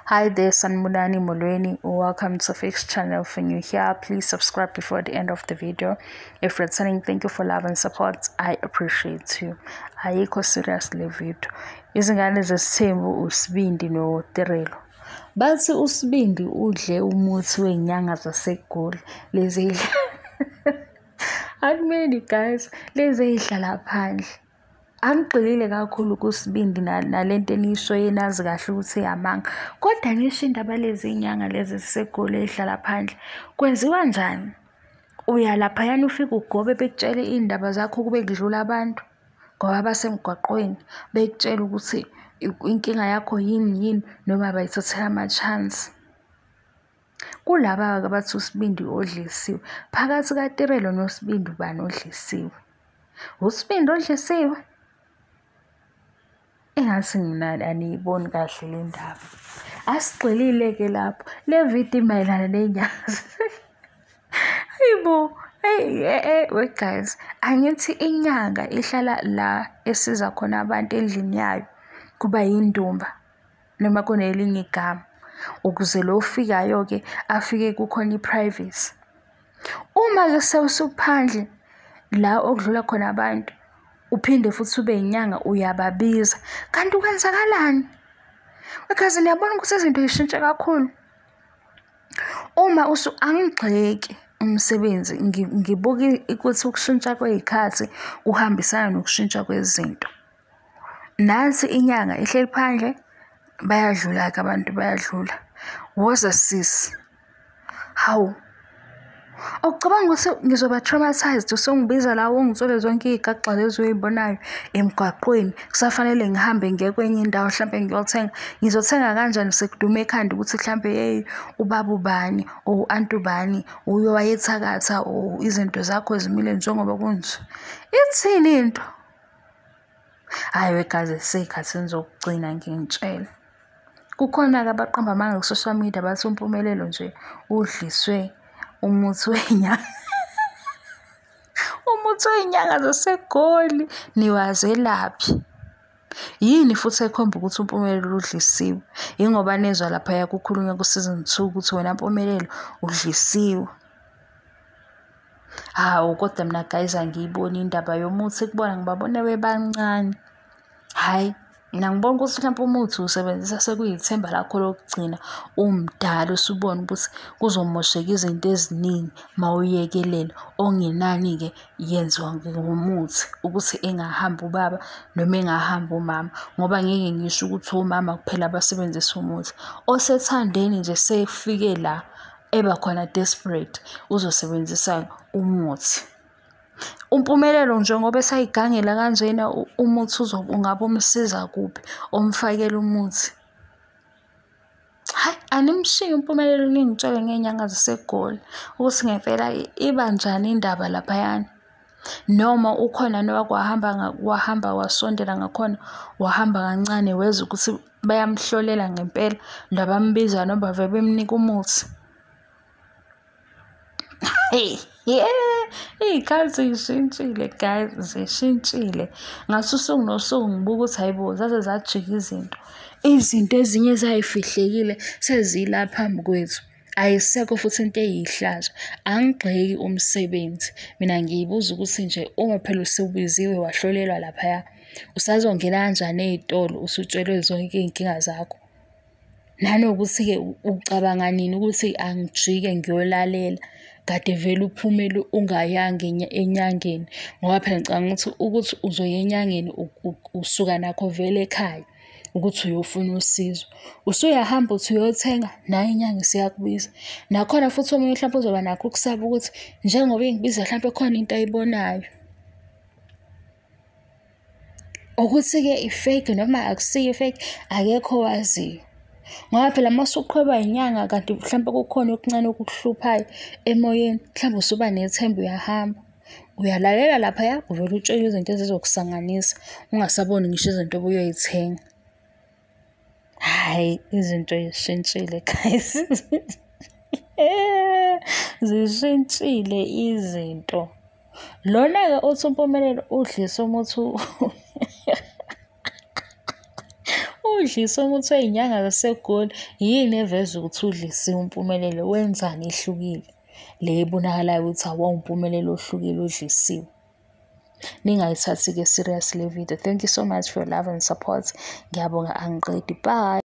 Hi there, Sanbonani Molweni. Welcome to Fix channel. If you're new here, please subscribe before the end of the video. If returning, thank you for love and support. I appreciate you. Ayikho seriously video. Izingane Zesthembu usibindi no terelo. Bathi usibindi udle umuthi wezinyanga zase Goli. Lezi Admini guys, lezi ihlala phandle. Angigxilile kakhulu kusibindi nalento enisho yenazi kahle ukuthi yamanga. Kodwa nisho indaba lezi inyanga lezi zisegoli ehlala phandle. Kwenziwa njani? Uya lapha yana ufika ugobe bekutshela indaba zakho kube kudlula abantu ngoba basemgwaqweni bekutshela ukuthi inkinga yakho yini noma bayithathela ama chance. Kulaba abathi usibindi odlisiwe. Phakathi kaTerelo noSibindi ubani odlisiwe? Usibindi odlisiwe? Engathi mina aniyiboni kahle le ndaba. Asigxilile ke lapho. Le video mayelana nenyazi. Hayibo, hey guys, angithi inyanga ihlala la esiza khona abantu endlini yayo kuba yindumba noma kunelinye igama ukuze lo ufikayo ke afike kukhona iprivacy. Uma ke sewusuphandle la okudlula khona abantu uphinde futhi ube inyanga uyababiza kanti kwenzakalani? Because niyabona ukuthi izinto zishintshe kakhulu. Uma angigxeki umsebenzi ngibuka ukuthi ukushintsha kwezikhathi kuhambisana nokushintsha kwezinto. Nansi inyanga ihleli phandle bayadlula ke abantu bayadlula. Woza sis. How? Awucabanga ukuthi ngizoba traumatized usungibiza la ungitsole zonke izigaxa lezi oyibonayo emgwaqweni kusafanele ngihambe ngiye kwenye indawo mhlambe ngiyothenga ngizothenga kanjani sekudume ekhanda ukuthi mhlambe hey ubaba ubani o anti ubani uyowayethakatha o izinto zakho zimile njengoba kunje ithini into hayi wekaze sekhathi ngizokugcina ngingitshela kukhona ke abaqamba amanga ku social media bathi Mpumelelo nje udliswe umuthi wenyanga umuthi wenyanga zasegoli niwaze laphi yini futhi ekhomba ukuthi uMpumelelo udlisiwe ingoba nezwa lapha yakukhulunywa ku season 2 ukuthi wena Mpumelelo udlisiwe. Hawu kodwa mina guys angiyiboni indaba yomuthi kubona ngibabone bebancane. Hayi mina ngibona ukuthi mhlawumbe umuthi usebenzisa sekuyithemba lakho lokugcina umdala usubona ukuthi kuzomosheka izinto eziningi mawuyekelela ongenani ke yenziwa ngomuthi ukuthi engahamba ubaba noma engahamba umama ngoba ngeke ngisho ukuthi umama kuphela abasebenzisa umuthi osethandeni nje sefike la eba khona desperate uzosebenzisa umuthi. uMpumelelo njengoba esayigangela kanjena umuthi ungabe umsiza kuphi omfakela umuthi. Hayi animshiye uMpumelelo ningitshele ngenyanga zasegoli ukuthi ngempela iba njani indaba lapha yana noma ukhona wahamba wasondela ngakhona wahamba kancane weza ukuthi bayamhlolela ngempela ndabambiza noma vele bemnika umuthi. Hey ikhathi zishintshile guys zishintshile ngasusuku nosuku ngibuka ukuthi hayibo zaze zajika izinto ezinye zayifihlekile sezila phambi kwethu ayisekho futhi into eyihlazo. Angigxeki umsebenzi mina ngiyibuza ukuthi nje uma phela usubiziwe wahlolelwa lapha usazongena kanjani ezitolo usutshelwe zonke izinkinga zakho nanokuthi ke ucabanga nini ukuthi angijike ngiyolalela kade vele uphumele ungayanga enyangeni ngoba phela ngicabanga ukuthi uzoya enyangeni usuka nakho vele ekhaya ukuthi uyofuna usizo usuyahamba uthi uyothenga nayo inyanga siyakubiza nakhona futhi omunye mhlawumbe uzoba nakho ukusaba ukuthi njengoba ingibiza mhlawumbe khona into ayibonayo ukuthi ke ifake noma akusiyo fake akekho waziyo ngoba phela masuqhweba inyanga kanti mhlawumbe kukhona okuncane okuhluphayo emoyeni mhlawumbe usuba nethemba uyahamba uyalalela lapha uvela utshela izinto ezizokusanganisa ungasaboni ngisho izinto obuyoyithenga. Hayi izinto zishintshile guys zishintshile izinto. Lona ke uthi uMpumelelo udlisa umuthi Udliso uma uthiwa Izinyanga zaseGoli, yini eveza ukuthi uDlisiwe uMpumelelo wenzani ehlukile? Le ebonakalayo ukuthi awuMpumelelo ohlukile uDlisiwe. Ningayithathi-ke serious le video. Thank you so much for your love and support. Ngiyabonga, angiqedi. Bye.